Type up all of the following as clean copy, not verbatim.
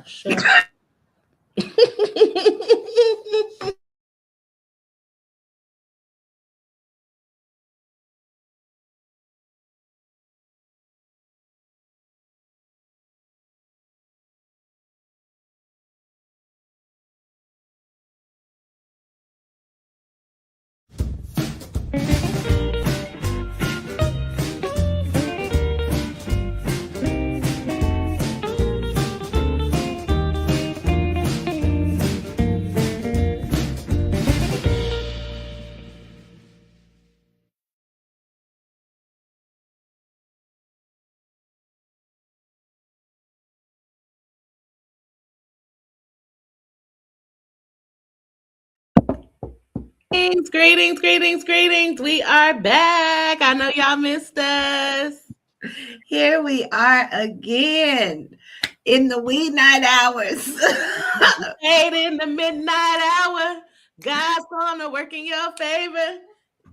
Sure. Greetings. We are back. I know y'all missed us. Here we are again in the wee night hours. Late in the midnight hour, God's gonna work in your favor.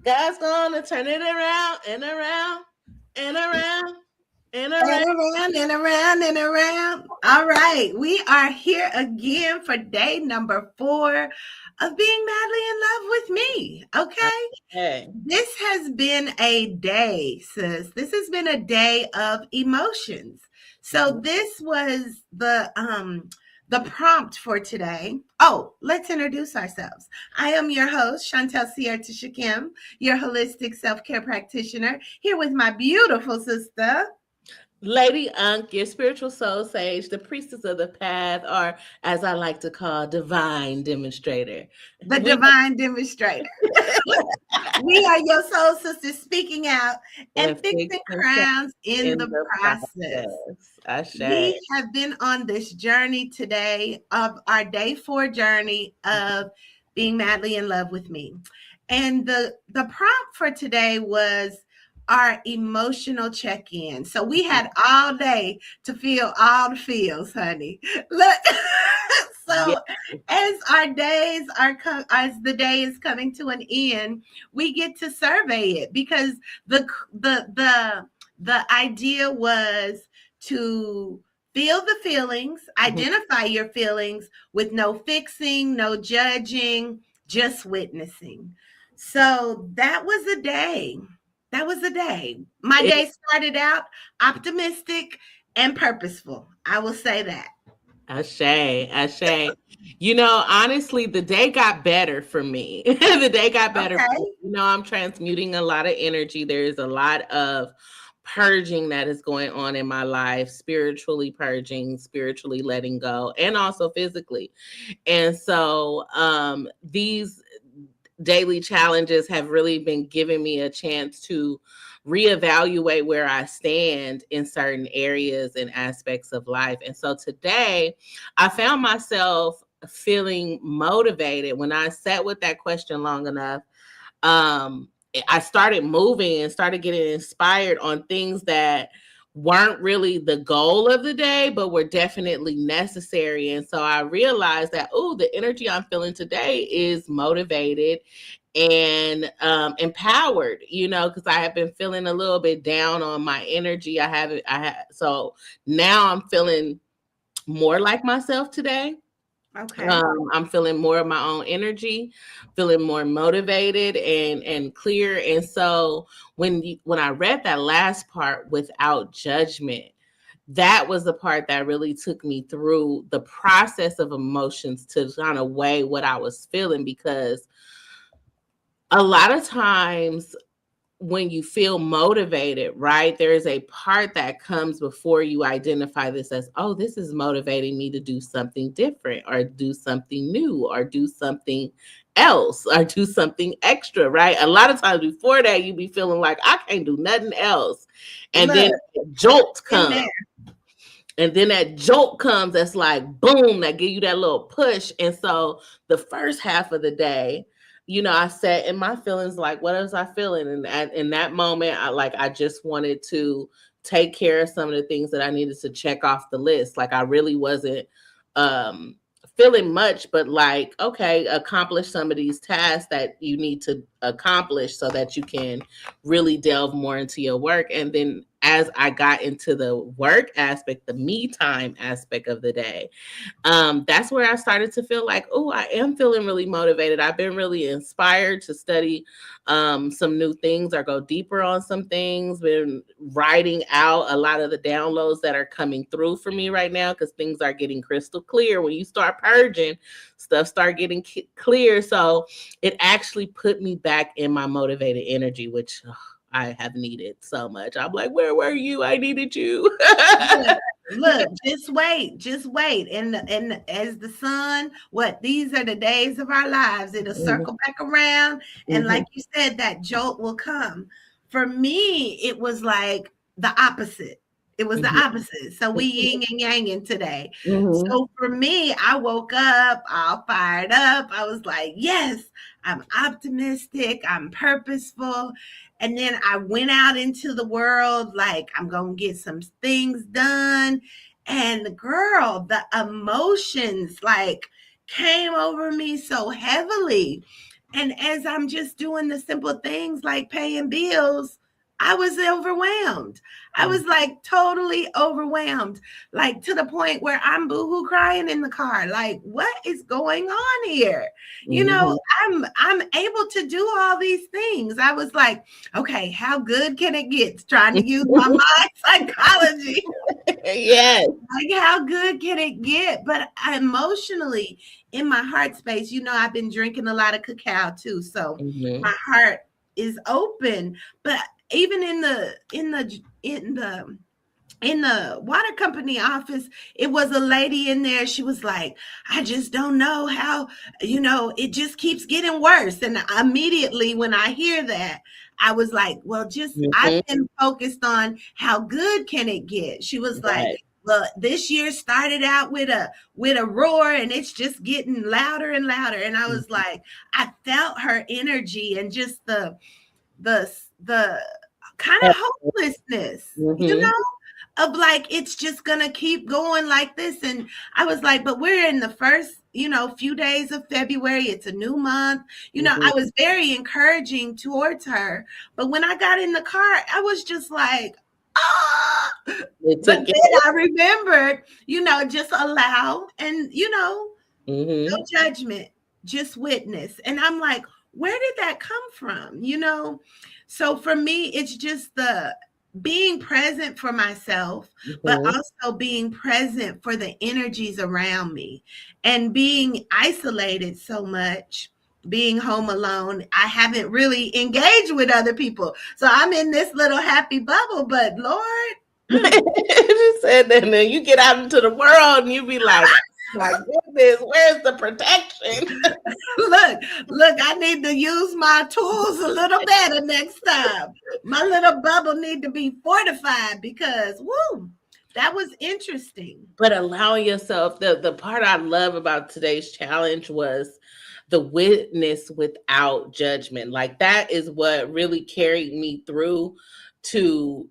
God's gonna turn it around and around and around and around. And around. All right, we are here again for day number 4 of Being Madly in Love with Me. Okay. Hey. This has been a day, sis. This has been a day of emotions. So this was the prompt for today. Oh, let's introduce ourselves. I am your host, Chantel Sierra Tishakim, your holistic self-care practitioner, here with my beautiful sister, Lady Unk, your spiritual soul sage, the priestess of the path, or as I like to call, divine demonstrator. The divine demonstrator. We are your soul sisters speaking out and fixing crowns in the process. We have been on this journey today of our day 4 journey of being madly in love with me. And the prompt for today was our emotional check-in. So we had all day to feel all the feels, honey. Look. So as our days are as the day is coming to an end, we get to survey it because the idea was to feel the feelings, identify your feelings with no fixing, no judging, just witnessing. So that was a day. My day started out optimistic and purposeful. I will say that. Ashe. You know, honestly, the day got better for me. The day got better. Okay. For me. You know, I'm transmuting a lot of energy. There's a lot of purging that is going on in my life, spiritually purging, spiritually letting go, and also physically. And so these daily challenges have really been giving me a chance to reevaluate where I stand in certain areas and aspects of life. And so today I found myself feeling motivated when I sat with that question long enough. I started moving and started getting inspired on things that weren't really the goal of the day, but were definitely necessary. And so I realized that, the energy I'm feeling today is motivated and empowered, because I have been feeling a little bit down on my energy. So now I'm feeling more like myself today. Okay. I'm feeling more of my own energy, feeling more motivated and clear. And so when I read that last part, without judgment, that was the part that really took me through the process of emotions to kind of weigh what I was feeling, because a lot of times when you feel motivated, right, there is a part that comes before you identify this as, this is motivating me to do something different or do something new or do something else or do something extra, right? A lot of times before that, you be feeling like, I can't do nothing else. And then a jolt comes. And then that jolt comes that's like, boom, that give you that little push. And so the first half of the day, I sat in my feelings like, what was I feeling? And in that moment, I just wanted to take care of some of the things that I needed to check off the list. Like I really wasn't feeling much, but like, okay, accomplish some of these tasks that you need to accomplish so that you can really delve more into your work. And then as I got into the work aspect, the me time aspect of the day, that's where I started to feel like, oh, I am feeling really motivated. I've been really inspired to study some new things or go deeper on some things. Been writing out a lot of the downloads that are coming through for me right now, because things are getting crystal clear. When you start purging, stuff start getting clear. So it actually put me back in my motivated energy, which I have needed so much. I'm like, where were you? I needed you. Look, just wait. And as the sun, these are the days of our lives. It'll circle back around. And like you said, that jolt will come. For me, it was like the opposite. It was the opposite. So we yin and yang today. So for me, I woke up all fired up. I was like, yes, I'm optimistic. I'm purposeful. And then I went out into the world like, I'm going to get some things done. And girl, the emotions like came over me so heavily. And as I'm just doing the simple things like paying bills, I was overwhelmed. I was like totally overwhelmed, like to the point where I'm boohoo crying in the car. Like, what is going on here? You know, I'm able to do all these things. I was like, okay, how good can it get? Trying to use my mind psychology. Yes. Like, how good can it get? But emotionally, in my heart space, you know, I've been drinking a lot of cacao too. So my heart is open. But even in the water company office, it was a lady in there. She was like, I just don't know how, you know, it just keeps getting worse. And immediately when I hear that, I was like, well, just I've been focused on how good can it get. She was like, well, this year started out with a roar and it's just getting louder and louder. And I was like, I felt her energy and just the kind of hopelessness, you know, of like, it's just gonna keep going like this. And I was like, but we're in the first, you know, few days of February. It's a new month. You know, I was very encouraging towards her. But when I got in the car, I was just like, ah. But then I remembered, you know, just allow and, you know, no judgment, just witness. And I'm like, where did that come from? You know? So for me, it's just the being present for myself, but also being present for the energies around me, and being isolated so much, being home alone. I haven't really engaged with other people. So I'm in this little happy bubble, but Lord. You said that, and then you get out into the world and you be like, my goodness, where's the protection? look, I need to use my tools a little better next time. My little bubble need to be fortified because, woo, that was interesting. But allowing yourself, the part I love about today's challenge was the witness without judgment. Like, that is what really carried me through to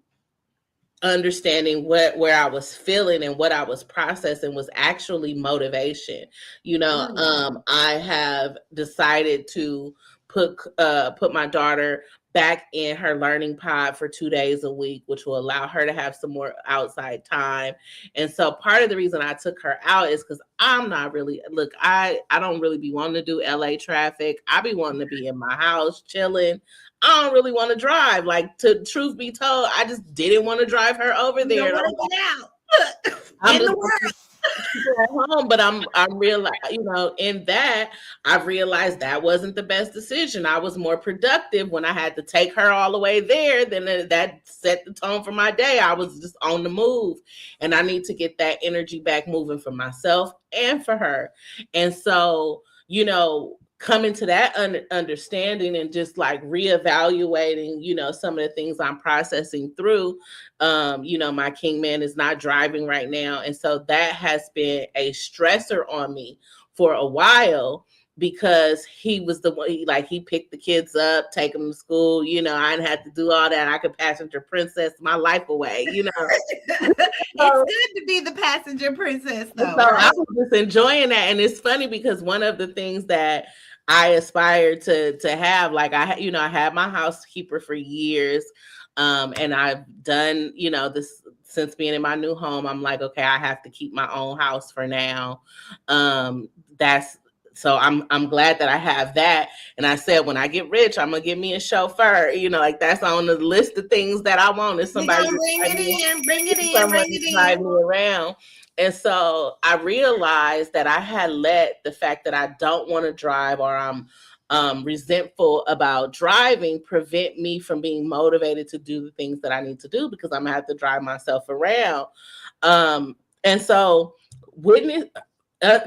understanding where I was feeling and what I was processing was actually motivation. You know, I have decided to put my daughter back in her learning pod for 2 days a week, which will allow her to have some more outside time. And so part of the reason I took her out is because I'm not really, I don't really be wanting to do LA traffic. I be wanting to be in my house chilling. I don't really want to drive. Like, to truth be told, I just didn't want to drive her over there. Get out. I'm in the world. At home, but I'm realizing, you know, in that I've realized that wasn't the best decision. I was more productive when I had to take her all the way there. Then that set the tone for my day. I was just on the move, and I need to get that energy back moving for myself and for her. And so, you know, coming to that understanding and just like reevaluating, you know, some of the things I'm processing through. You know, my king man is not driving right now. And so that has been a stressor on me for a while, because he was the one, he picked the kids up, take them to school. You know, I didn't have to do all that. I could passenger princess my life away, you know. It's good to be the passenger princess, though. So right? I was just enjoying that. And it's funny because one of the things that I aspired to have, like, I had my housekeeper for years. And I've done, this since being in my new home. I'm like, okay, I have to keep my own house for now. So I'm glad that I have that. And I said, when I get rich, I'm gonna get me a chauffeur. Like that's on the list of things that I want, is somebody bring it drive me around. And so I realized that I had let the fact that I don't want to drive, or I'm resentful about driving, prevent me from being motivated to do the things that I need to do, because I'm gonna have to drive myself around. And so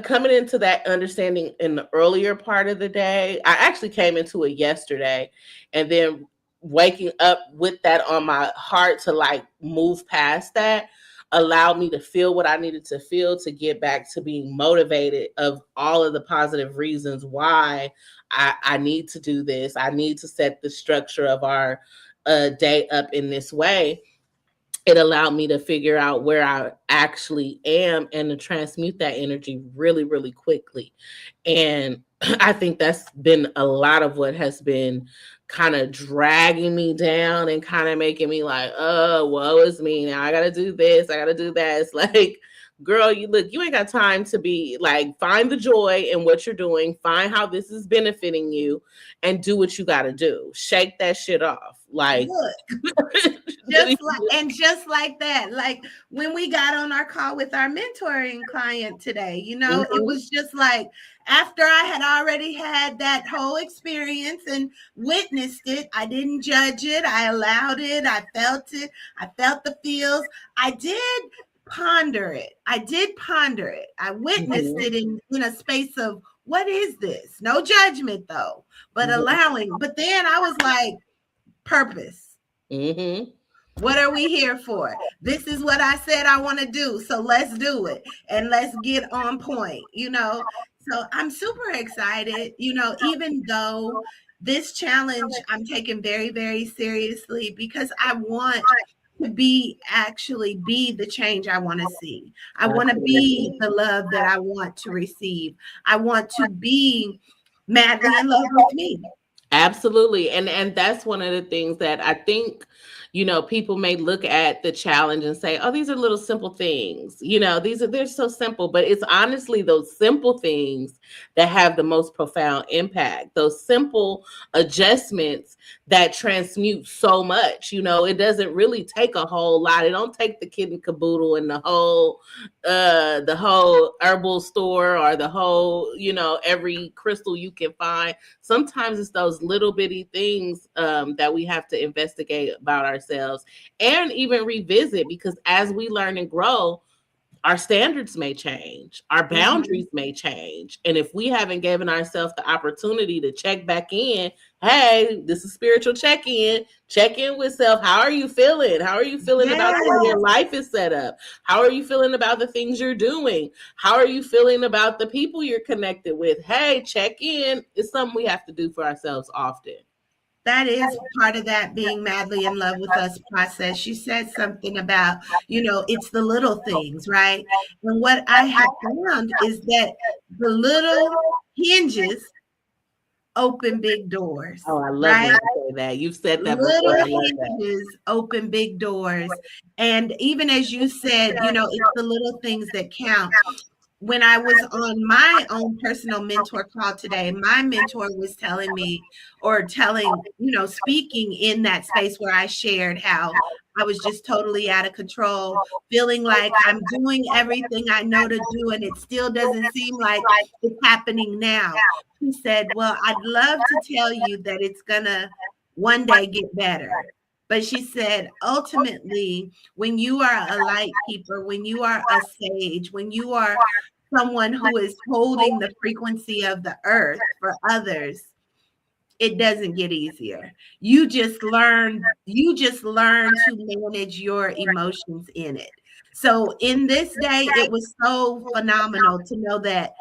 coming into that understanding in the earlier part of the day, I actually came into it yesterday, and then waking up with that on my heart to like move past that allowed me to feel what I needed to feel to get back to being motivated of all of the positive reasons why I need to do this. I need to set the structure of our day up in this way. It allowed me to figure out where I actually am and to transmute that energy really, really quickly. And I think that's been a lot of what has been kind of dragging me down and kind of making me like, oh, woe is me. Now I got to do this. I got to do that. It's like, girl, you ain't got time to be like, find the joy in what you're doing, find how this is benefiting you, and do what you got to do. Shake that shit off. Like, just like that, like when we got on our call with our mentoring client today, it was just like, after I had already had that whole experience and witnessed it, I didn't judge it. I allowed it. I felt it. I felt the feels. I did ponder it. I witnessed it in a space of, what is this? No judgment though, but allowing. But then I was like, purpose. What are we here for? This is what I said I want to do. So let's do it. And let's get on point, So I'm super excited, even though this challenge I'm taking very, very seriously, because I want to be the change I want to see. I want to be the love that I want to receive. I want to be madly in love with me. Absolutely. And that's one of the things that I think, people may look at the challenge and say, oh, these are little simple things. They're so simple, but it's honestly those simple things that have the most profound impact. Those simple adjustments that transmute so much. It doesn't really take a whole lot. It don't take the kid and caboodle and the whole herbal store, or the whole, every crystal you can find. Sometimes it's those little bitty things that we have to investigate about ourselves and even revisit, because as we learn and grow, our standards may change, our boundaries may change. And if we haven't given ourselves the opportunity to check back in, hey, this is spiritual check-in with self. How are you feeling? How are you feeling about the way your life is set up? How are you feeling about the things you're doing? How are you feeling about the people you're connected with? Hey, check in. It's something we have to do for ourselves often. That is part of that being madly in love with us process. You said something about, it's the little things, right? And what I have found is that the little hinges open big doors. Oh, I love to say that. You've said that before. Little hinges open big doors. And even as you said, it's the little things that count. When I was on my own personal mentor call today, my mentor was telling me, speaking in that space where I shared how I was just totally out of control, feeling like I'm doing everything I know to do, and it still doesn't seem like it's happening now. He said, well, I'd love to tell you that it's gonna one day get better. But she said, ultimately, when you are a light keeper, when you are a sage, when you are someone who is holding the frequency of the earth for others, it doesn't get easier. You just learn to manage your emotions in it. So in this day, it was so phenomenal to know that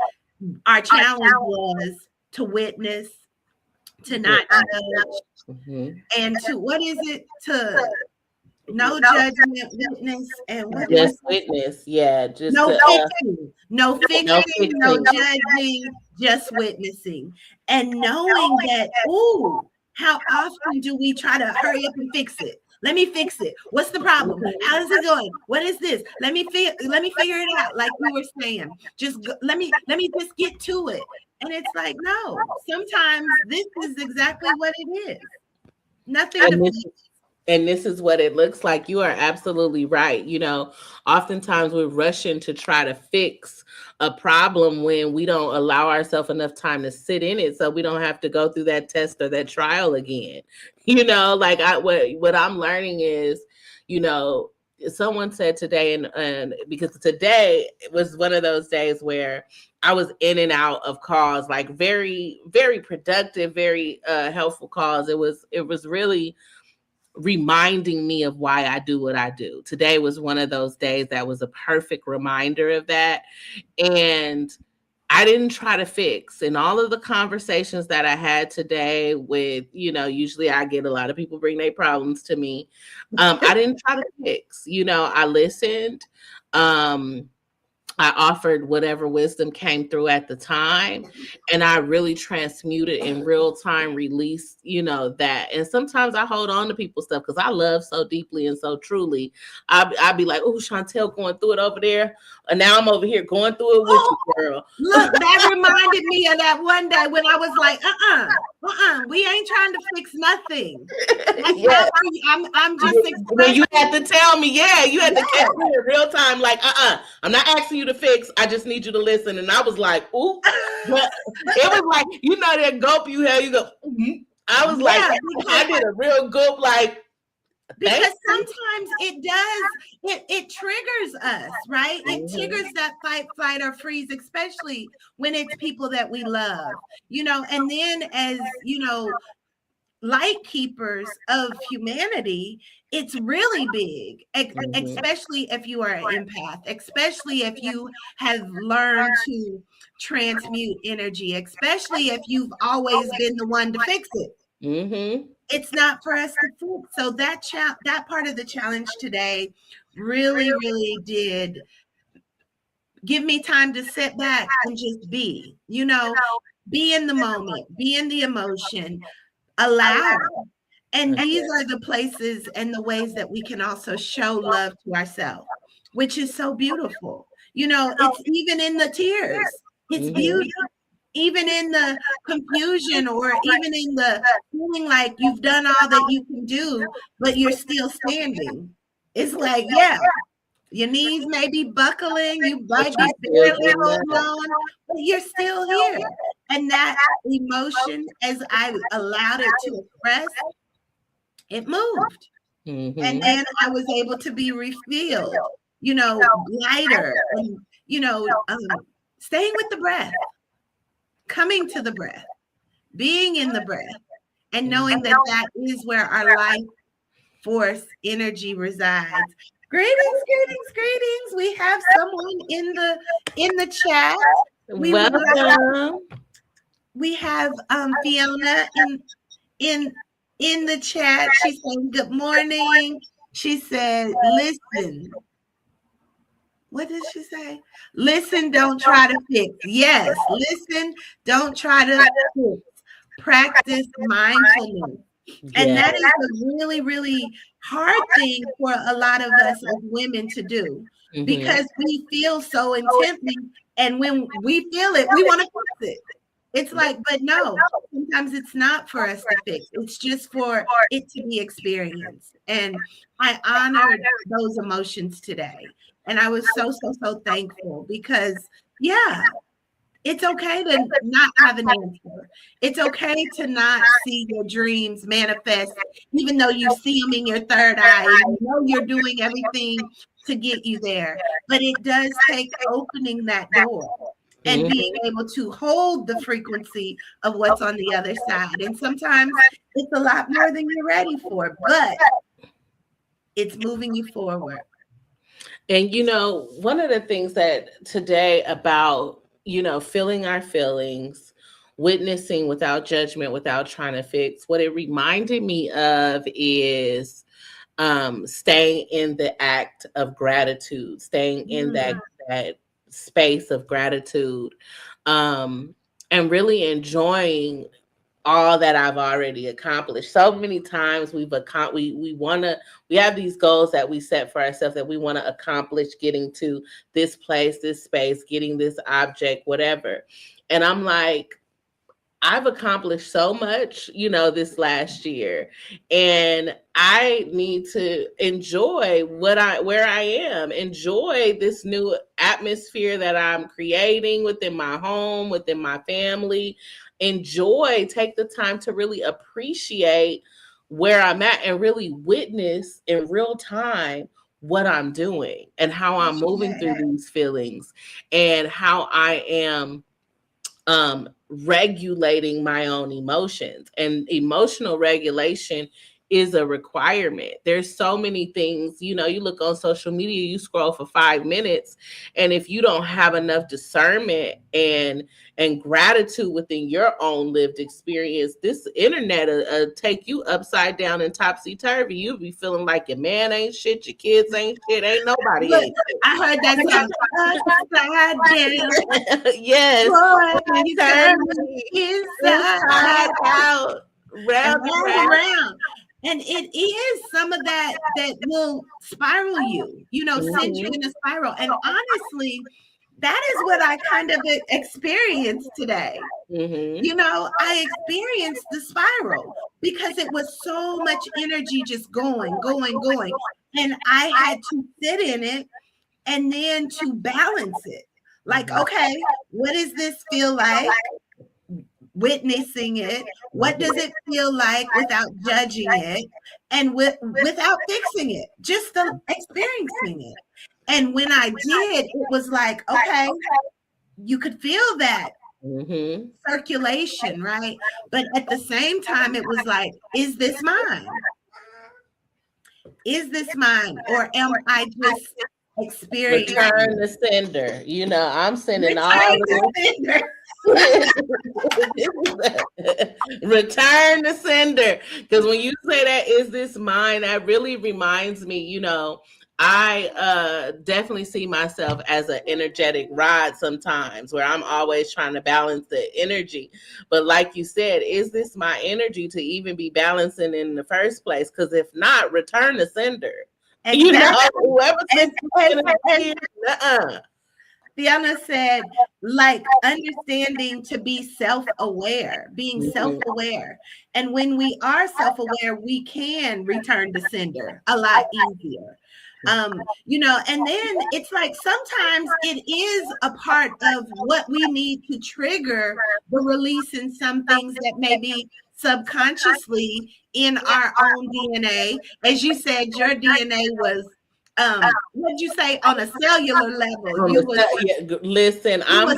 our challenge was to witness, to not judge, and to, what is it? To no judgment, witness, and what just witness. Yeah, just no fixing, no judging, just witnessing, and knowing that. Ooh, how often do we try to hurry up and fix it? Let me fix it. What's the problem? How is it going? What is this? Let me figure it out. Like we were saying, let me just get to it. And it's like, no, sometimes this is exactly what it is. Nothing to fix. And this is what it looks like. You are absolutely right. Oftentimes we're rushing to try to fix a problem when we don't allow ourselves enough time to sit in it, so we don't have to go through that test or that trial again. What I'm learning is, someone said today, and because today was one of those days where I was in and out of calls, like very, very productive, very helpful calls. It was really reminding me of why I do what I do. Today was one of those days that was a perfect reminder of that. And I didn't try to fix. In all of the conversations that I had today with, usually I get a lot of people bring their problems to me. I didn't try to fix. I listened. I offered whatever wisdom came through at the time, and I really transmuted in real time, released, that. And sometimes I hold on to people's stuff because I love so deeply and so truly. I'd be like, oh, Chantel going through it over there. And now I'm over here going through it with you, girl. Look, that reminded me of that one day when I was like, we ain't trying to fix nothing. I'm just when you had to tell me, you had to catch me in real time, like, I'm not asking you to fix, I just need you to listen. And I was like, ooh, but it was like, that gulp you have, you go, mm-hmm. I was like, I did a real gulp, like, because sometimes it triggers us, right? It triggers that fight, flight, or freeze, especially when it's people that we love, and then as, light keepers of humanity, it's really big, especially if you are an empath, especially if you have learned to transmute energy, especially if you've always been the one to fix it. Mm-hmm. It's not for us to fix. So that part of the challenge today really, really did give me time to sit back and just be, be in the moment, be in the emotion, allow. And these are the places and the ways that we can also show love to ourselves, which is so beautiful. It's even in the tears. It's beautiful. Even in the confusion, or even in the feeling like you've done all that you can do, but you're still standing. It's like, your knees may be buckling, you might be barely holding on, but you're still here. And that emotion, as I allowed it to express, it moved. Mm-hmm. And then I was able to be refilled, lighter, and, staying with the breath. Coming to the breath, being in the breath, and knowing that is where our life force energy resides. Greetings. We have someone in the chat. Welcome. We have Fiona in the chat. She's saying good morning. She said, listen. What did she say? Listen, don't try to fix. Yes, listen, don't try to fix. Practice mindfulness. And that is a really, really hard thing for a lot of us as women to do, because we feel so intently. And when we feel it, we want to fix it. It's like, but no, sometimes it's not for us to fix. It's just for it to be experienced. And I honored those emotions today. And I was so thankful, because, it's okay to not have an answer. It's okay to not see your dreams manifest, even though you see them in your third eye. You know you're doing everything to get you there. But it does take opening that door and being able to hold the frequency of what's on the other side. And sometimes it's a lot more than you're ready for, but it's moving you forward. And, one of the things that today about, feeling our feelings, witnessing without judgment, without trying to fix, what it reminded me of is staying in the act of gratitude, staying in that space of gratitude, and really enjoying all that I've already accomplished. So many times we have these goals that we set for ourselves that we want to accomplish, getting to this place, this space, getting this object, whatever. And I'm like, I've accomplished so much, this last year, and I need to enjoy where I am, enjoy this new atmosphere that I'm creating within my home, within my family, take the time to really appreciate where I'm at and really witness in real time what I'm doing and how I'm moving through these feelings and how I am regulating my own emotions. And emotional regulation is a requirement. There's so many things, you look on social media, you scroll for 5 minutes, and if you don't have enough discernment and gratitude within your own lived experience, this internet take you upside down and topsy-turvy. You'll be feeling like your man ain't shit, your kids ain't shit, ain't nobody. Look, I heard that song, upside down. Yes. Inside out, round and round. And it is some of that will spiral you, send you in a spiral. And honestly, that is what I kind of experienced today. I experienced the spiral because it was so much energy just going. And I had to sit in it and then to balance it. Like, okay, what does this feel like? Witnessing it, what does it feel like without judging it and without fixing it, just experiencing it. And when I did, it was like, okay, you could feel that circulation, right? But at the same time, it was like, is this mine? Is this mine? Or am I just experiencing? Return the sender. I'm sending all the return the sender. Because when you say that, is this mine, that really reminds me, I definitely see myself as an energetic rod sometimes, where I'm always trying to balance the energy. But like you said, is this my energy to even be balancing in the first place? Because if not, return the sender. Exactly. Whoever says Fiona said, like, understanding to be self-aware, being self-aware. And when we are self-aware, we can return to sender a lot easier. And then it's like sometimes it is a part of what we need to trigger the release in some things that may be subconsciously in our own DNA. As you said, your DNA was what did you say, on a cellular level? Listen, I'm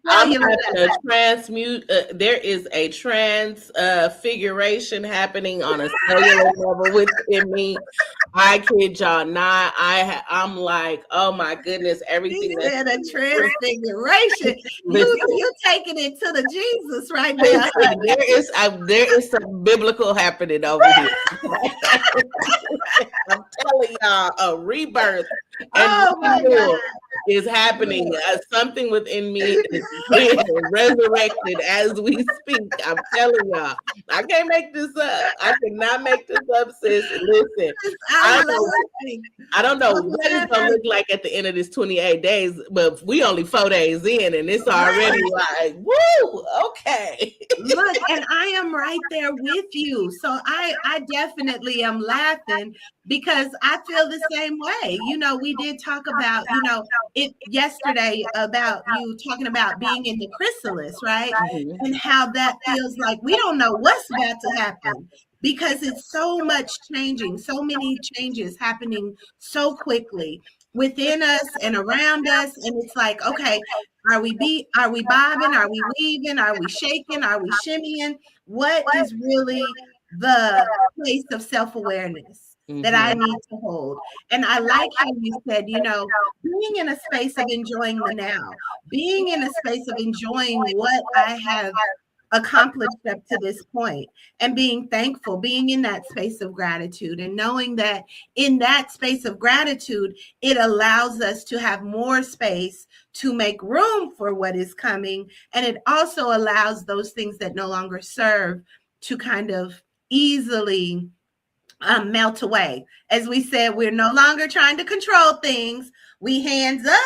having a transmute. There is a transfiguration happening on a cellular level within me. I kid y'all not. I'm like, oh my goodness, everything. That's a transfiguration. You taking it to the Jesus right now. There is some biblical happening over here. I'm telling y'all, a rebirth and is happening. Something within me is being resurrected as we speak. I'm telling y'all, I can't make this up. I cannot make this up, sis. Listen, I don't know what it's gonna look like at the end of this 28 days, but we only 4 days in, and it's already like, woo, okay. Look, and I am right there with you. So I definitely am laughing because I feel the same way. We did talk about, it yesterday about you talking about being in the chrysalis, right? And how that feels like we don't know what's about to happen because it's so much changing, so many changes happening so quickly within us and around us. And it's like, okay, are we bobbing? Are we weaving? Are we shaking? Are we shimmying? What is really the place of self-awareness that I need to hold? And I like how you said, being in a space of enjoying the now, being in a space of enjoying what I have accomplished up to this point, and being thankful, being in that space of gratitude, and knowing that in that space of gratitude, it allows us to have more space to make room for what is coming. And it also allows those things that no longer serve to kind of easily melt away. As we said, we're no longer trying to control things. We hands up,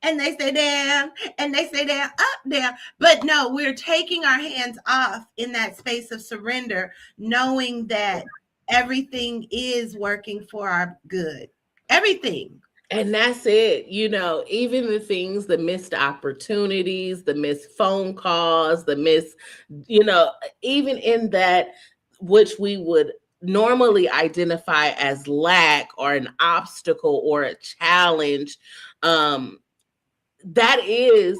and they say down, and they say down, up, down. But no, we're taking our hands off in that space of surrender, knowing that everything is working for our good. Everything. And that's it. Even the things, the missed opportunities, the missed phone calls, the missed, even in that, which we would normally identify as lack or an obstacle or a challenge, that is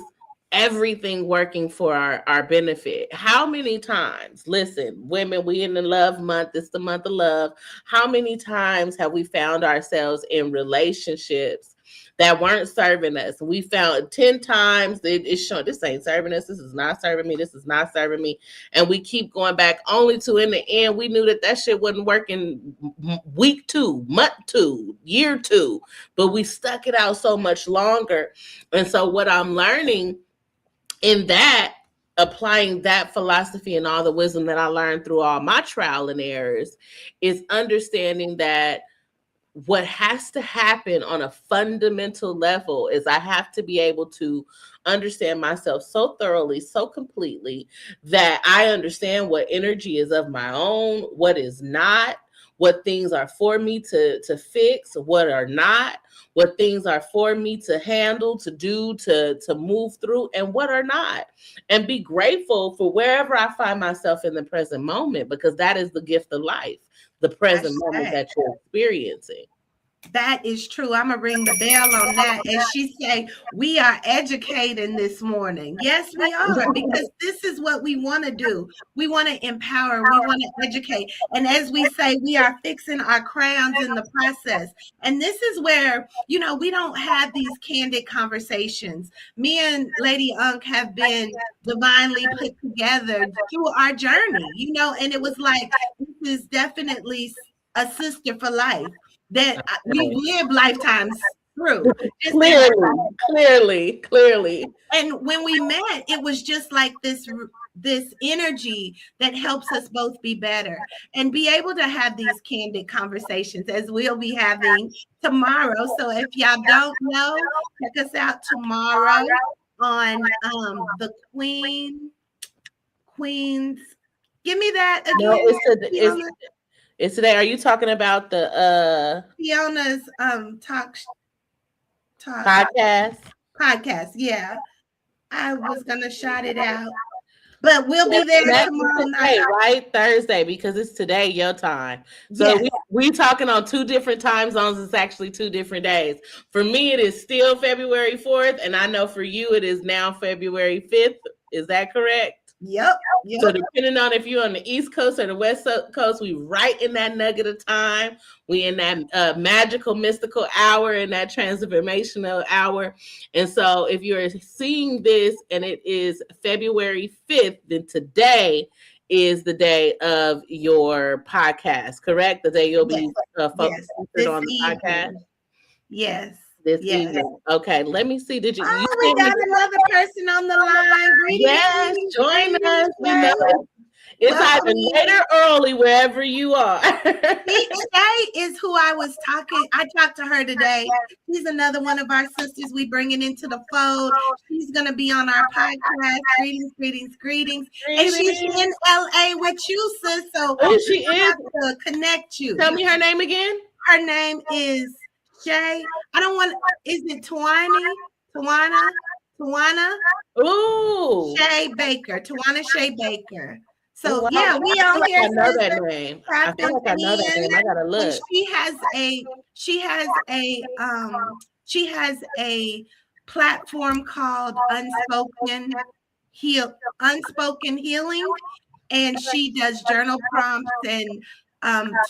everything working for our benefit. How many times, listen, women, we in the love month, it's the month of love. How many times have we found ourselves in relationships that weren't serving us? We found 10 times it's showing, this ain't serving us, this is not serving me, this is not serving me. And we keep going back, only to in the end, we knew that shit wasn't working week 2, month 2, year 2, but we stuck it out so much longer. And so what I'm learning in that, applying that philosophy and all the wisdom that I learned through all my trial and errors, is understanding that what has to happen on a fundamental level is I have to be able to understand myself so thoroughly, so completely, that I understand what energy is of my own, what is not, what things are for me to fix, what are not, what things are for me to handle, to do, to move through, and what are not. And be grateful for wherever I find myself in the present moment, because that is the gift of life, the present moment that you're experiencing. That is true. I'm going to ring the bell on that. And she say, we are educating this morning. Yes, we are, because this is what we want to do. We want to empower. We want to educate. And as we say, we are fixing our crowns in the process. And this is where, we don't have these candid conversations. Me and Lady Unk have been divinely put together through our journey, and it was like, this is definitely a sister for life that we live lifetimes through. Clearly. And when we met, it was just like this energy that helps us both be better and be able to have these candid conversations, as we'll be having tomorrow. So if y'all don't know, check us out tomorrow on the Queens. Give me that again. No, it's today. Are you talking about the Fiona's talk podcast? Yeah, I was gonna shout it out, but we'll be there tomorrow night, right? Thursday, because it's today your time. So yes. we talking on 2 different time zones. It's actually 2 different days. For me, it is still February 4th, and I know for you it is now February 5th. Is that correct? Yep. So depending on if you're on the East Coast or the West Coast, we right in that nugget of time. We in that magical, mystical hour, in that transformational hour. And so if you're seeing this and it is February 5th, then today is the day of your podcast, correct? The day you'll be focused on the podcast? Yes. This evening. Okay, let me see. Did you? We got another person on the line. Yes, join us. We know it's either late or early wherever you are. Shay is who I talked to her today. She's another one of our sisters we bringing into the fold. She's going to be on our podcast. Greetings. And she's in LA with you, sis. So she is to connect you. Tell me her name again. Her name is Shay. Is it Tawana? Ooh. Shay Baker. Tawana Shay Baker. So we on here. I know that name. I feel like I know that name. I gotta look. She has a platform called Unspoken Healing, and she does journal prompts and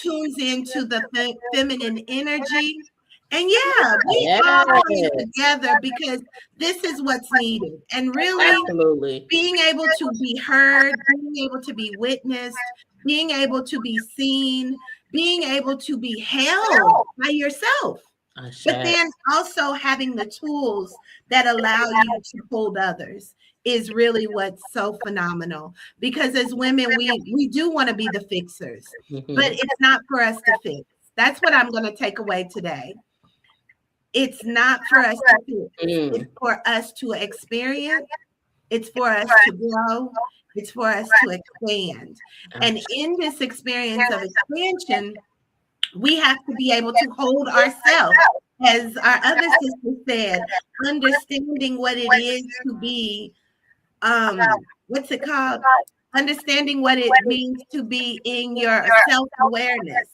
tunes into the feminine energy. And yeah, we all came together because this is what's needed. And really, absolutely, being able to be heard, being able to be witnessed, being able to be seen, being able to be held by yourself. But then also having the tools that allow you to hold others is really what's so phenomenal. Because as women, we do want to be the fixers, but it's not for us to fix. That's what I'm going to take away today. It's not for us to fix. It's for us to experience. It's for us to grow. It's for us to expand. And in this experience of expansion, we have to be able to hold ourselves, as our other sister said, understanding what it is to be, what's it called? Understanding what it means to be in your self-awareness.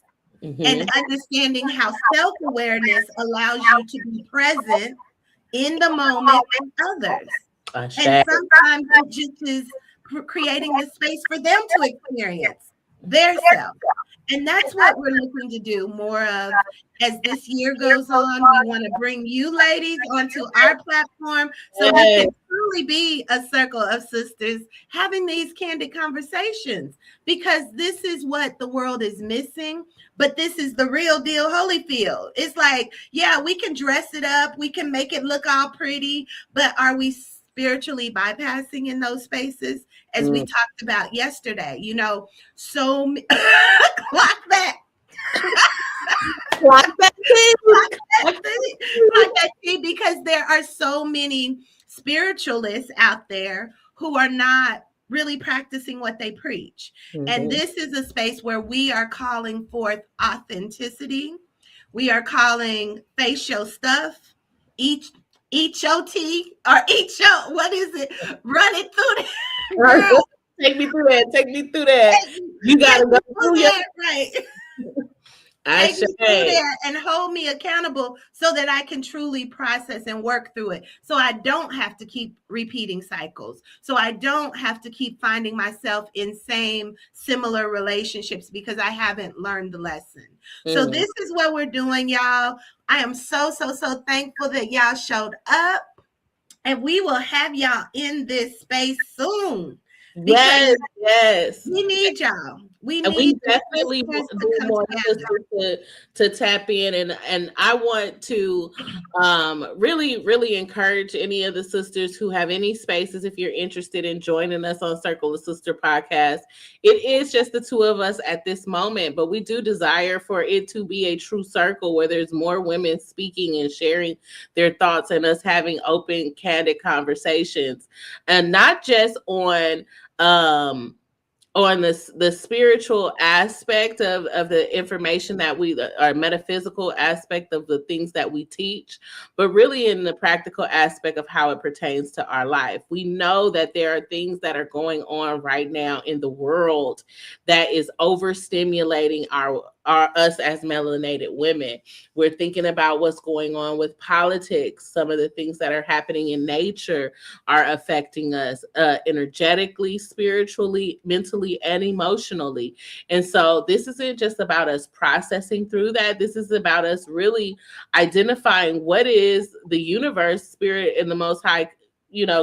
And understanding how self-awareness allows you to be present in the moment with others. And sometimes it just is creating the space for them to experience their self. And that's what we're looking to do more of as this year goes on. We want to bring you ladies onto our platform so we can truly be a circle of sisters having these candid conversations, because this is what the world is missing. But this is the real deal, Holyfield. It's like, yeah, we can dress it up. We can make it look all pretty. But are we spiritually bypassing in those spaces? As we talked about yesterday, you know, so clock that. Clock that, because there are so many spiritualists out there who are not really practicing what they preach. And this is a space where we are calling forth authenticity. We are calling face your stuff, eat your tea, or eat your, what is it? Run it through the Take me through that. You gotta go through that, right? Take me through there and hold me accountable so that I can truly process and work through it. So I don't have to keep repeating cycles. So I don't have to keep finding myself in similar relationships because I haven't learned the lesson. So this is what we're doing, y'all. I am so thankful that y'all showed up, and we will have y'all in this space soon. Yes. We need y'all. We definitely do more to tap in, and I want to really encourage any of the sisters who have any spaces. If you're interested in joining us on Circle of Sister podcast, it is just the two of us at this moment, but we do desire for it to be a true circle where there's more women speaking and sharing their thoughts and us having open, candid conversations, and not just on the spiritual aspect of the information that our metaphysical aspect of the things that we teach, but really in the practical aspect of how it pertains to our life. We know that there are things that are going on right now in the world that is overstimulating us as melanated women. We're thinking about what's going on with politics. Some of the things that are happening in nature are affecting us energetically, spiritually, mentally, and emotionally. And so this isn't just about us processing through that. This is about us really identifying what is the universe, spirit, and the Most High,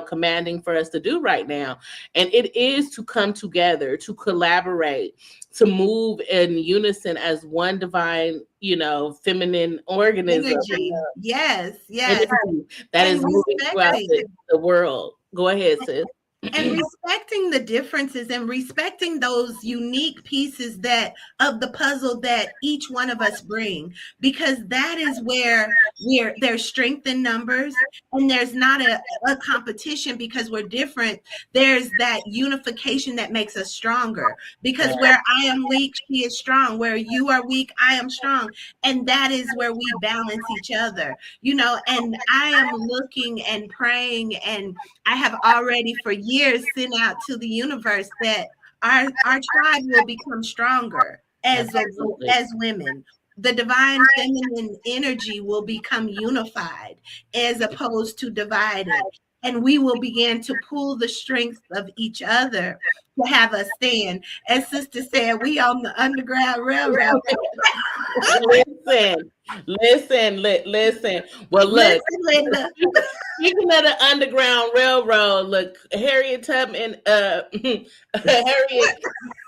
commanding for us to do right now. And it is to come together, to collaborate, to move in unison as one divine, feminine organism. Energy. Yes. That is moving throughout the world. Go ahead, sis. And respecting the differences and respecting those unique pieces of the puzzle that each one of us bring, because that is where there's strength in numbers, and there's not a competition because we're different. There's that unification that makes us stronger, because where I am weak, she is strong. Where you are weak, I am strong. And that is where we balance each other, and I am looking and praying, and I have already for years sent out to the universe that our tribe will become stronger as women. The divine feminine energy will become unified as opposed to divided. and we will begin to pull the strength of each other to have us stand. As Sister said, we on the Underground Railroad. Listen. Well, look, Linda. Speaking of the Underground Railroad, look, Harriet Tubman, Harriet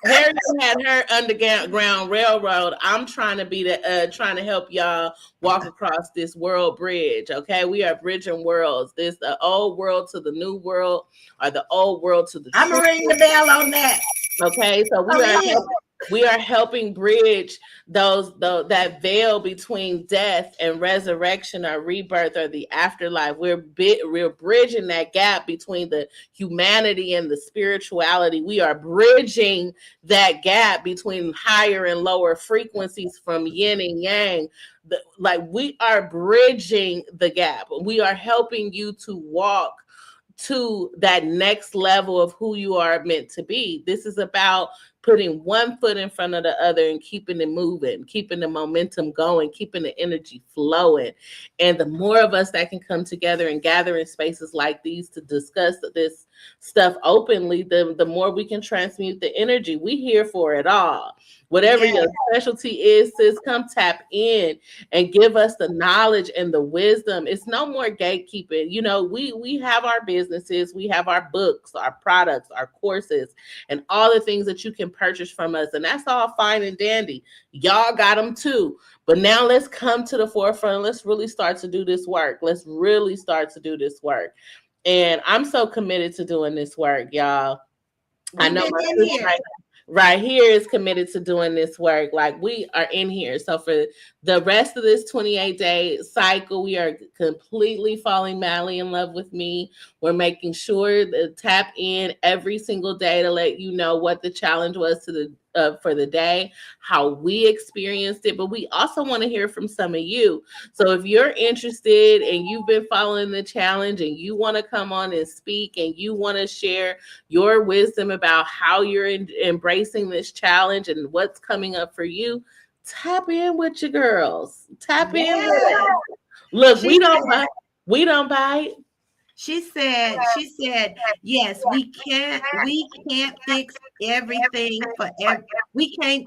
had her Underground Railroad. I'm trying to help y'all walk across this world bridge. Okay, we are bridging worlds. This the old world to the new world, or the old world to the. I'm gonna ring the bell on that. Okay, so we are helping bridge that veil between death and resurrection or rebirth or the afterlife. We're bridging that gap between the humanity and the spirituality. We are bridging that gap between higher and lower frequencies from yin and yang. We are bridging the gap. We are helping you to walk to that next level of who you are meant to be. This is about putting one foot in front of the other and keeping it moving, keeping the momentum going, keeping the energy flowing. And the more of us that can come together and gather in spaces like these to discuss this stuff openly, the more we can transmute the energy. We here for it all. Whatever your specialty is, sis, come tap in and give us the knowledge and the wisdom. It's no more gatekeeping. You know, we have our businesses, we have our books, our products, our courses, and all the things that you can purchase from us. And that's all fine and dandy. Y'all got them too. But now let's come to the forefront. Let's really start to do this work. And I'm so committed to doing this work, y'all. I know my sister right here is committed to doing this work. Like, we are in here. So for the rest of this 28-day cycle, we are completely falling madly in love with me. We're making sure to tap in every single day to let you know what the challenge was for the day, how we experienced it. But we also want to hear from some of you. So if you're interested and you've been following the challenge and you want to come on and speak and you want to share your wisdom about how you're embracing this challenge and what's coming up for you, tap in with your girls. Tap in with us. Look, we don't bite. She said, yes, we can't fix everything we can't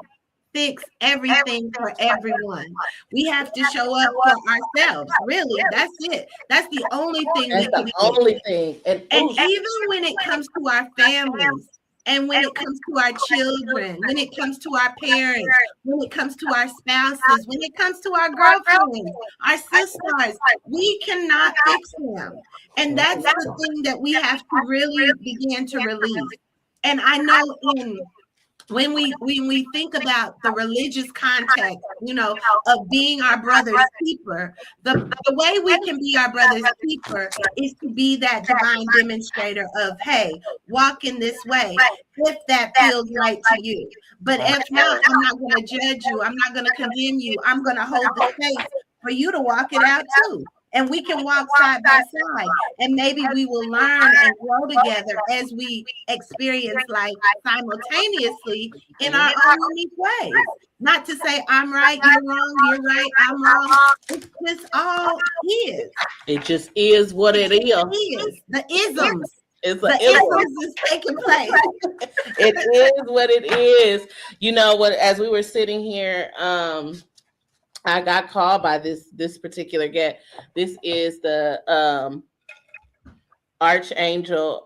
fix everything for everyone. We have to show up for ourselves. Really, that's it. That's the only thing we can do. And even when it comes to our families, and when it comes to our children, when it comes to our parents, when it comes to our spouses, when it comes to our girlfriends, our sisters, we cannot fix them. And that's the thing that we have to really begin to release. And I know when we think about the religious context, you know, of being our brother's keeper, the way we can be our brother's keeper is to be that divine demonstrator of, hey, walk in this way if that feels right to you. But if not, I'm not going to judge you. I'm not going to condemn you. I'm going to hold the space for you to walk it out too. And we can walk side by side, and maybe we will learn and grow together as we experience life simultaneously in our own unique ways. Not to say I'm right, you're wrong, you're right, I'm wrong. It's just all is. It just is what it is. It is. The isms. The isms is taking place. It is what it is. You know what? As we were sitting here, I got called by this particular guest. This is the Archangel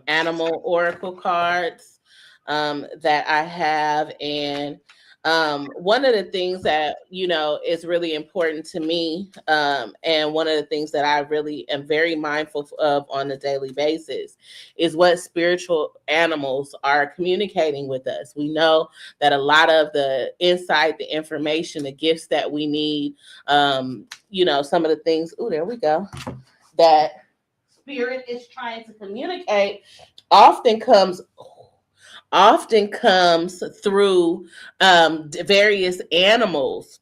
Animal Oracle cards that I have. And one of the things that, you know, is really important to me, and one of the things that I really am very mindful of on a daily basis, is what spiritual animals are communicating with us. We know that a lot of the insight, the information, the gifts that we need, you know, some of the things, there we go, that spirit is trying to communicate often comes through various animals.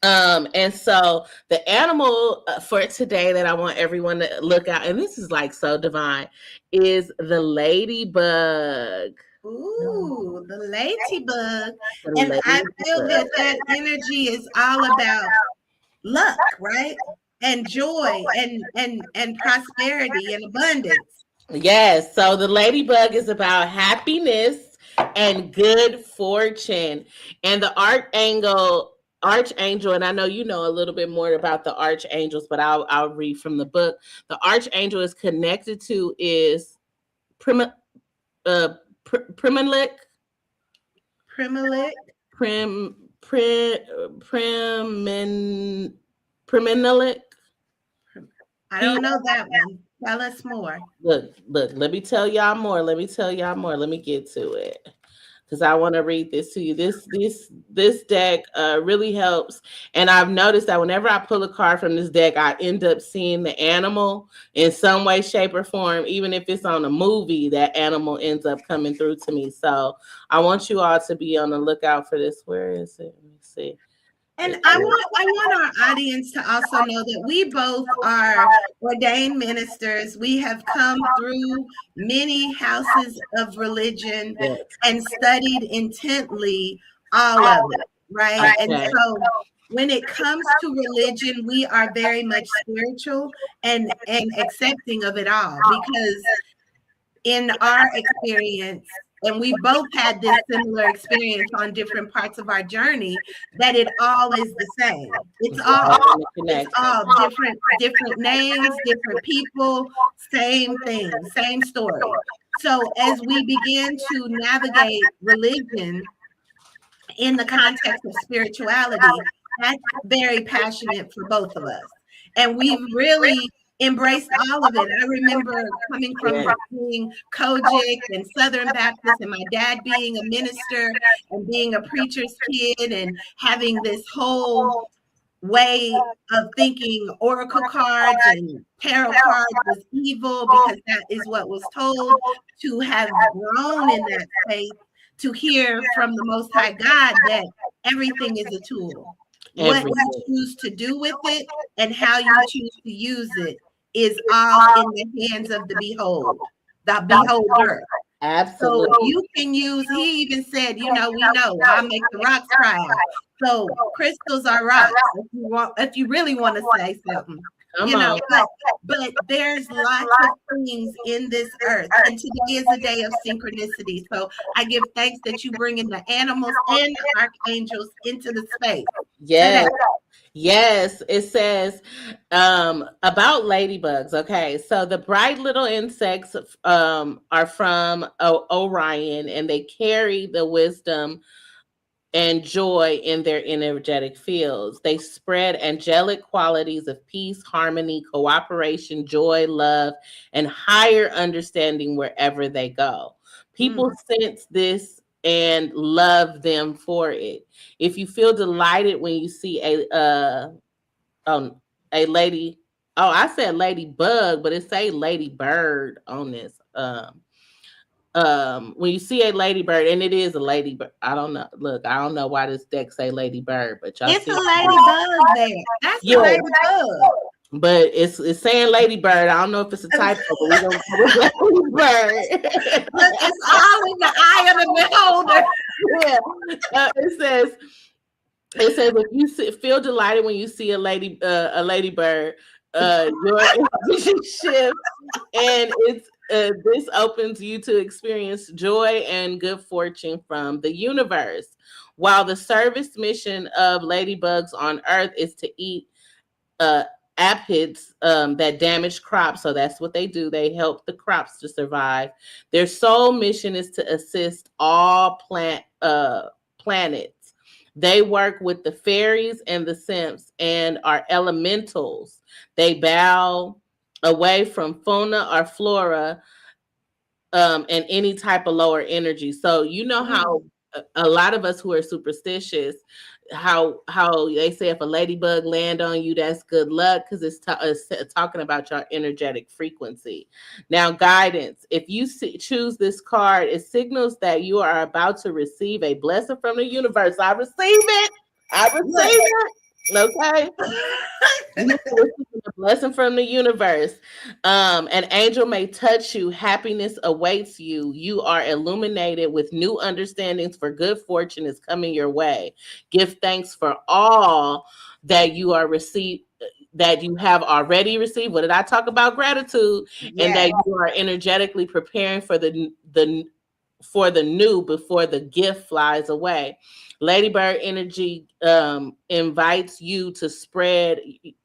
And so the animal for today that I want everyone to look out, and this is like so divine, is the ladybug. Ooh, the ladybug. And I feel that energy is all about luck, right? and joy and prosperity and abundance. Yes. So the ladybug is about happiness and good fortune. And the archangel, and I know you know a little bit more about the archangels, but I'll read from the book. The archangel is connected to is Prima Primalik. Primalik. Priminalik. I don't know that one. Tell us more. Look, let me tell y'all more. Let me get to it. Because I want to read this to you. This deck really helps. And I've noticed that whenever I pull a card from this deck, I end up seeing the animal in some way, shape, or form. Even if it's on a movie, that animal ends up coming through to me. So I want you all to be on the lookout for this. Where is it? Let me see. And I want our audience to also know that we both are ordained ministers. We have come through many houses of religion and studied intently all of it, right? Okay. And so when it comes to religion, we are very much spiritual and accepting of it all, because in our experience, and we both had this similar experience on different parts of our journey, that it all is the same. It's all different names, different people, same thing, same story. So as we begin to navigate religion in the context of spirituality, that's very passionate for both of us. And we've really embraced all of it. I remember coming from being Kojic and Southern Baptist, and my dad being a minister and being a preacher's kid, and having this whole way of thinking oracle cards and tarot cards was evil, because that is what was told. To have grown in that space, to hear from the Most High God that everything is a tool. What you choose to do with it and how you choose to use it is all in the hands of the beholder. Absolutely. So you can use, he even said, we know I'll make the rocks cry out. So crystals are rocks, if you really want to say something. But there's lots of things in this earth, and today is a day of synchronicity. So I give thanks that you bring in the animals and the archangels into the space. Yes, it says about ladybugs. Okay, so the bright little insects are from Orion, and they carry the wisdom and joy in their energetic fields. They spread angelic qualities of peace, harmony, cooperation, joy, love, and higher understanding wherever they go. People sense this and love them for it. If you feel delighted when you see a lady, I said ladybug, but it say ladybird on this. When you see a ladybird, and it is a ladybird, I don't know. Look, I don't know why this deck say ladybird, but y'all, it's a ladybug there. That's a ladybug. But it's saying ladybird. I don't know if it's a typo, but we don't ladybird. It's all in the eye of the beholder. It says if you feel delighted when you see a ladybird, your energy shifts, and it's this opens you to experience joy and good fortune from the universe. While the service mission of ladybugs on Earth is to eat aphids that damage crops, so that's what they do. They help the crops to survive. Their sole mission is to assist all planets. They work with the fairies and the simps and are elementals. They bow away from fauna or flora and any type of lower energy. So you know how a lot of us who are superstitious, how they say if a ladybug land on you, that's good luck, because it's talking about your energetic frequency. Now, guidance. If you choose this card, it signals that you are about to receive a blessing from the universe. I receive it. Okay. A blessing from the universe. An angel may touch you. Happiness awaits you. You are illuminated with new understandings, for good fortune is coming your way. Give thanks for all that you are that you have already received. What did I talk about? Gratitude. Yes. And that you are energetically preparing for the new before the gift flies away. Ladybird energy invites you to spread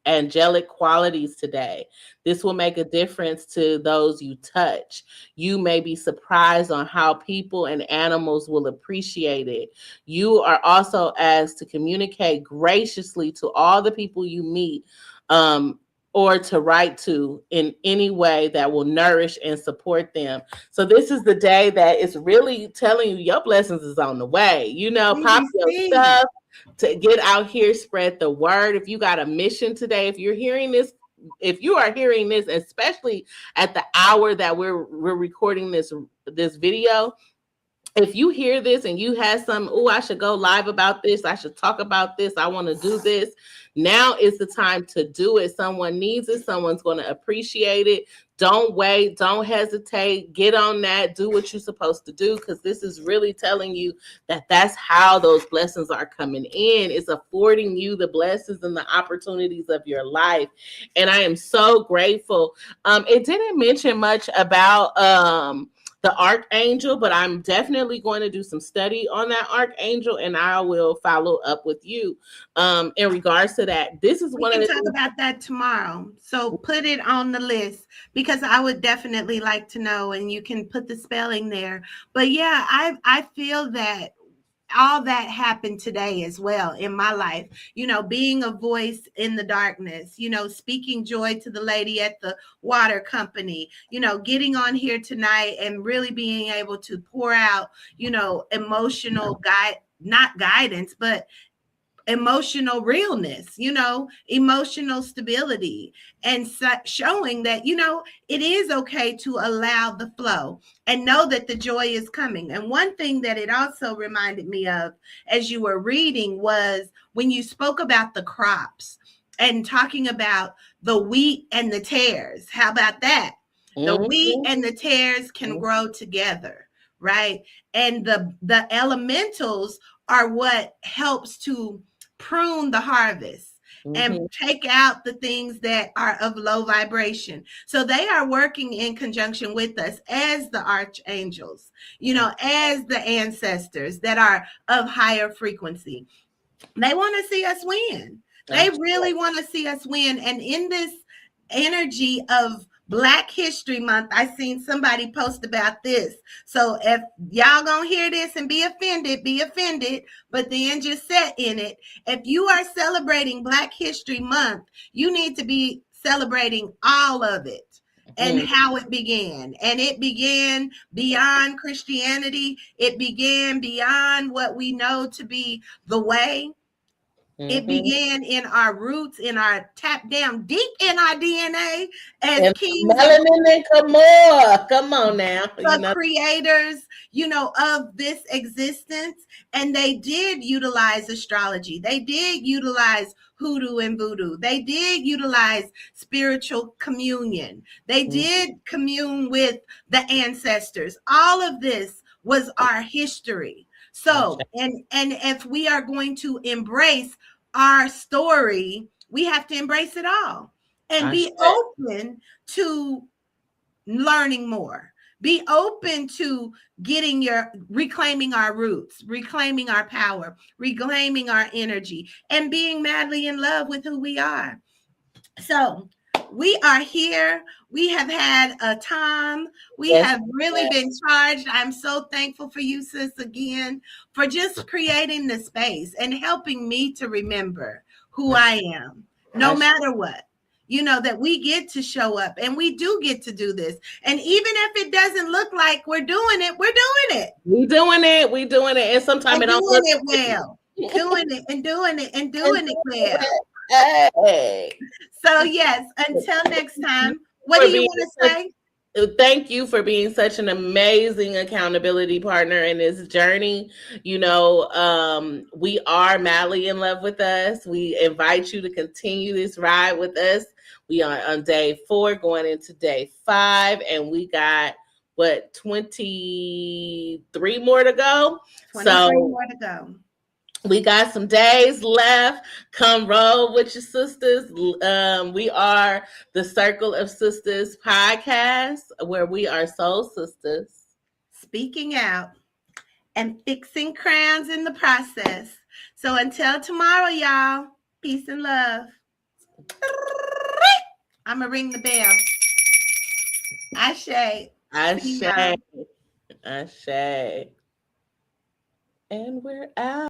angelic qualities today. This will make a difference to those you touch. You may be surprised on how people and animals will appreciate it. You are also asked to communicate graciously to all the people you meet, or to write to in any way that will nourish and support them. So this is the day that is really telling you your blessings is on the way. You know, pop your stuff to get out here, spread the word. If you got a mission today, if you are hearing this, especially at the hour that we're recording this video, if you hear this and you have some, I should go live about this, I should talk about this, I want to do this, now is the time to do it. Someone needs it. Someone's going to appreciate it. Don't wait. Don't hesitate. Get on that. Do what you're supposed to do, because this is really telling you that that's how those blessings are coming in. It's affording you the blessings and the opportunities of your life. And I am so grateful. It didn't mention much about the archangel, but I'm definitely going to do some study on that archangel, and I will follow up with you in regards to that. This is one of the talk about that tomorrow, so put it on the list, because I would definitely like to know, and you can put the spelling there. But yeah, I feel that all that happened today as well in my life, you know, being a voice in the darkness, you know, speaking joy to the lady at the water company, you know, getting on here tonight and really being able to pour out, you know, emotional not guidance, but emotional realness, you know, emotional stability, and showing that, you know, it is okay to allow the flow and know that the joy is coming. And one thing that it also reminded me of as you were reading was when you spoke about the crops and talking about the wheat and the tares. How about that? The wheat and the tares can grow together, right? And the elementals are what helps to prune the harvest and take out the things that are of low vibration. So they are working in conjunction with us as the archangels, you know, as the ancestors that are of higher frequency. They want to see us win. They really want to see us win. And in this energy of Black History Month, I seen somebody post about this. So if y'all gonna hear this and be offended, but then just sit in it. If you are celebrating Black History Month, you need to be celebrating all of it and how it began. And it began beyond Christianity. It began beyond what we know to be the way. It began in our roots, in our tap down deep in our DNA as kings. Melanin, come on now. The creators, you know, of this existence. And they did utilize astrology. They did utilize hoodoo and voodoo. They did utilize spiritual communion. They did commune with the ancestors. All of this was our history. So, and if we are going to embrace our story, we have to embrace it all and be open to learning more. Be open to reclaiming our roots, reclaiming our power, reclaiming our energy, and being madly in love with who we are. So we are here. We have had a time. We have really been charged. I'm so thankful for you, sis, again, for just creating the space and helping me to remember who I am, no matter what. You know, that we get to show up and we do get to do this. And even if it doesn't look like we're doing it, we're doing it. We're doing it. And sometimes it don't look it well. Doing it and doing it well. Hey. So yes, until next time, what do you want to say? Thank you for being such an amazing accountability partner in this journey. You know, we are madly in love with us. We invite you to continue this ride with us. We are on day 4 going into day 5, and we got 23 more to go. 23 more to go. We got some days left. Come roll with your sisters. We are the Circle of Sisters podcast, where we are soul sisters, speaking out and fixing crowns in the process. So until tomorrow, y'all, peace and love. I'm going to ring the bell. Ashe. Ashe. Ashe. And we're out.